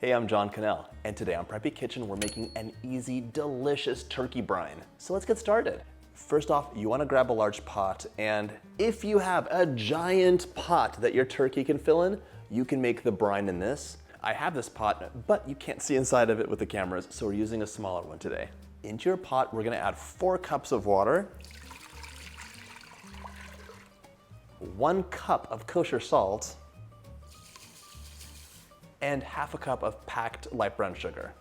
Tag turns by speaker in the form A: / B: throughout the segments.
A: Hey, I'm John Cannell, and today on Preppy Kitchen, we're making an easy, delicious turkey brine. So let's get started. First off, you wanna grab a large pot, and if you have a giant pot that your turkey can fill in, you can make the brine in this. I have this pot, but you can't see inside of it with the cameras, so we're using a smaller one today. Into your pot, we're gonna add 4 cups of water, 1 cup of kosher salt, and ½ a cup of packed light brown sugar.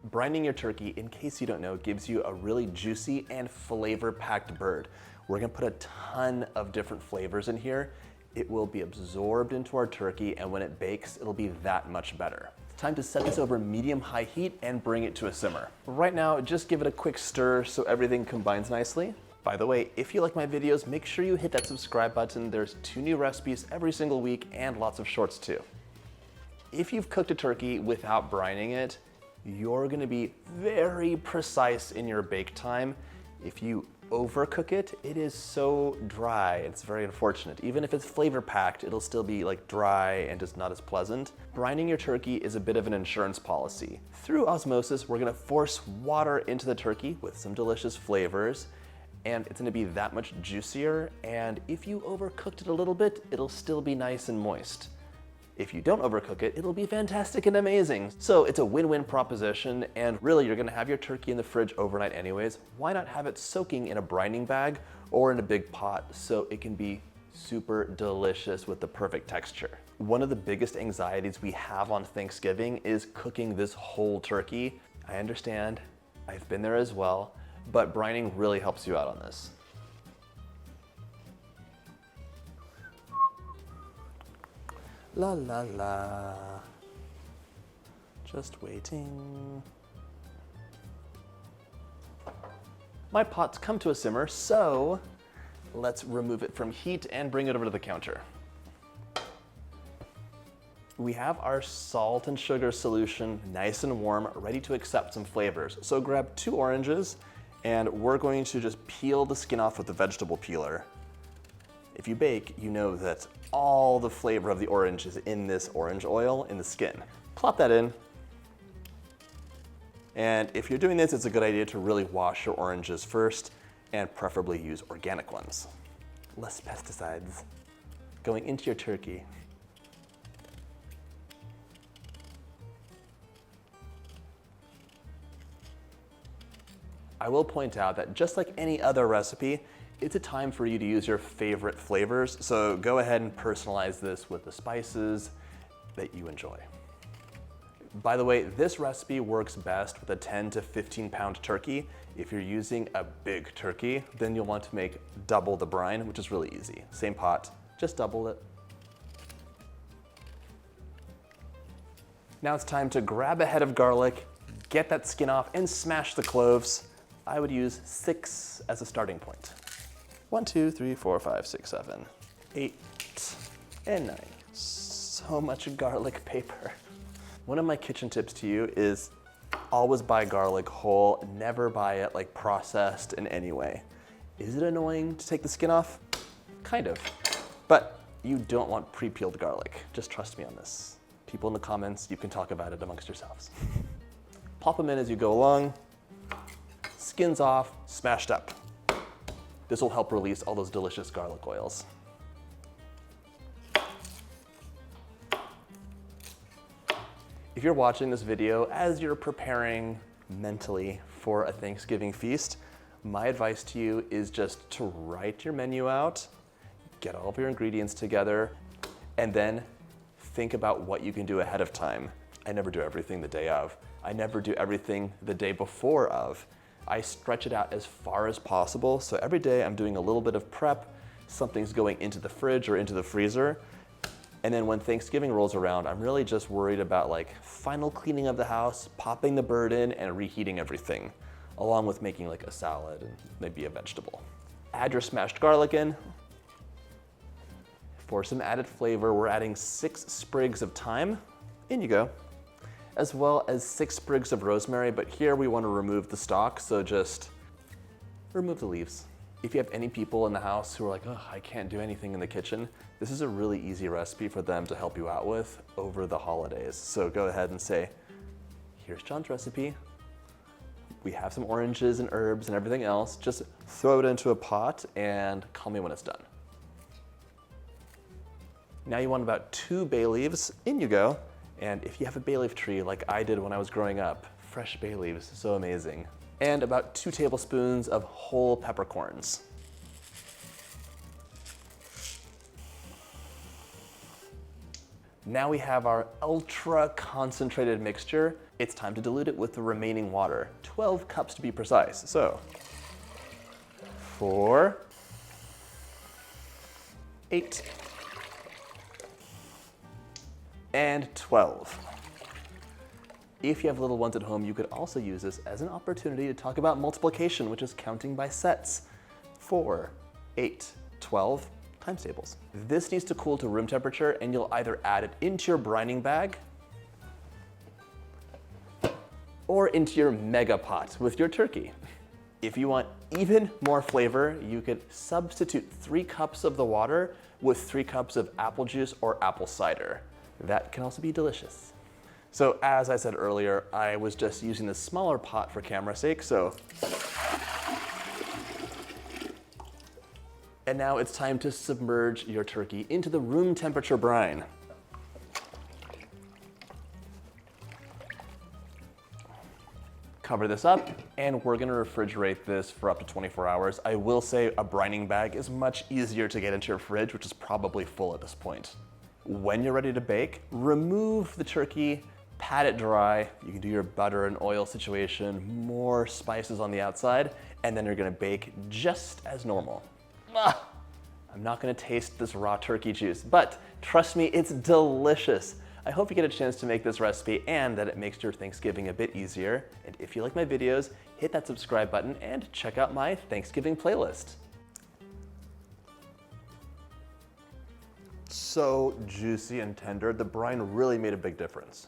A: Brining your turkey, in case you don't know, gives you a really juicy and flavor-packed bird. We're gonna put a ton of different flavors in here. It will be absorbed into our turkey, and when it bakes, it'll be that much better. It's time to set this over medium-high heat and bring it to a simmer. Right now, just give it a quick stir so everything combines nicely. By the way, if you like my videos, make sure you hit that subscribe button. There's 2 new recipes every single week and lots of shorts too. If you've cooked a turkey without brining it, you're gonna be very precise in your bake time. If you overcook it, it is so dry. It's very unfortunate. Even if it's flavor packed, it'll still be like dry and just not as pleasant. Brining your turkey is a bit of an insurance policy. Through osmosis, we're gonna force water into the turkey with some delicious flavors, and it's gonna be that much juicier. And if you overcooked it a little bit, it'll still be nice and moist. If you don't overcook it, it'll be fantastic and amazing. So it's a win-win proposition, and really you're gonna have your turkey in the fridge overnight anyways. Why not have it soaking in a brining bag or in a big pot so it can be super delicious with the perfect texture. One of the biggest anxieties we have on Thanksgiving is cooking this whole turkey. I understand, I've been there as well, but brining really helps you out on this. La la la, just waiting. My pot's come to a simmer, so let's remove it from heat and bring it over to the counter. We have our salt and sugar solution nice and warm, ready to accept some flavors. So grab 2 oranges, and we're going to just peel the skin off with the vegetable peeler. If you bake, you know that all the flavor of the orange is in this orange oil in the skin. Plop that in. And if you're doing this, it's a good idea to really wash your oranges first and preferably use organic ones. Less pesticides going into your turkey. I will point out that just like any other recipe, it's a time for you to use your favorite flavors, so go ahead and personalize this with the spices that you enjoy. By the way, this recipe works best with a 10 to 15 pound turkey. If you're using a big turkey, then you'll want to make double the brine, which is really easy. Same pot, just double it. Now it's time to grab a head of garlic, get that skin off, and smash the cloves. I would use 6 as a starting point. 1, 2, 3, 4, 5, 6, 7, 8, and 9. So much garlic paper. One of my kitchen tips to you is always buy garlic whole, never buy it like processed in any way. Is it annoying to take the skin off? Kind of, but you don't want pre-peeled garlic. Just trust me on this. People in the comments, you can talk about it amongst yourselves. Pop them in as you go along. Skin's off, smashed up. This will help release all those delicious garlic oils. If you're watching this video as you're preparing mentally for a Thanksgiving feast, my advice to you is just to write your menu out, get all of your ingredients together, and then think about what you can do ahead of time. I never do everything the day of. I never do everything the day before of. I stretch it out as far as possible, so every day I'm doing a little bit of prep, something's going into the fridge or into the freezer, and then when Thanksgiving rolls around, I'm really just worried about like final cleaning of the house, popping the bird in, and reheating everything, along with making like a salad and maybe a vegetable. Add your smashed garlic in. For some added flavor, we're adding 6 sprigs of thyme. In you go. As well as 6 sprigs of rosemary, but here we want to remove the stalk, so just remove the leaves. If you have any people in the house who are like, oh, I can't do anything in the kitchen, this is a really easy recipe for them to help you out with over the holidays. So go ahead and say, here's John's recipe. We have some oranges and herbs and everything else. Just throw it into a pot and call me when it's done. Now you want about 2 bay leaves. In you go. And if you have a bay leaf tree like I did when I was growing up, fresh bay leaves, so amazing. And about 2 tablespoons of whole peppercorns. Now we have our ultra concentrated mixture. It's time to dilute it with the remaining water, 12 cups to be precise. So 4, 8, and 12. If you have little ones at home, you could also use this as an opportunity to talk about multiplication, which is counting by sets. 4, 8, 12 times tables. This needs to cool to room temperature, and you'll either add it into your brining bag or into your mega pot with your turkey. If you want even more flavor, you could substitute 3 cups of the water with 3 cups of apple juice or apple cider. That can also be delicious. So as I said earlier, I was just using this smaller pot for camera's sake, and now it's time to submerge your turkey into the room temperature brine. Cover this up, and we're gonna refrigerate this for up to 24 hours. I will say a brining bag is much easier to get into your fridge, which is probably full at this point. When you're ready to bake, remove the turkey, pat it dry. You can do your butter and oil situation, more spices on the outside, and then you're gonna bake just as normal. I'm not gonna taste this raw turkey juice, but trust me, it's delicious. I hope you get a chance to make this recipe and that it makes your Thanksgiving a bit easier. And if you like my videos, hit that subscribe button and check out my Thanksgiving playlist. So juicy and tender, the brine really made a big difference.